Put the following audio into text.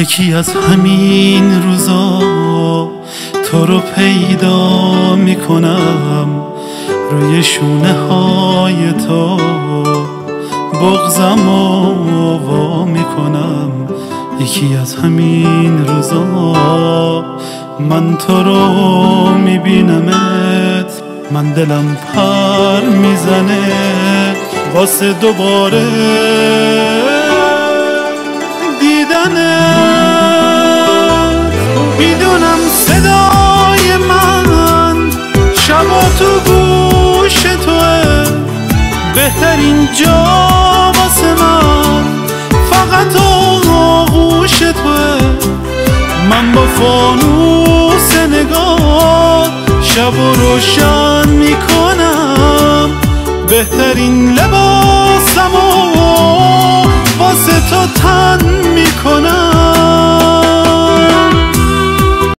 یکی از همین روزا تو رو پیدا میکنم، روی شونه های تو بغضم و وا میکنم. یکی از همین روزا من تو رو میبینمت، من دلم پر میزنه واسه دوباره دیدنت. میدونم صدای من شبا تو گوش توه، بهترین جا واسه من فقط آغوش توه. من با فانوس نگاه شب و روشن میکنم، بهترین لباس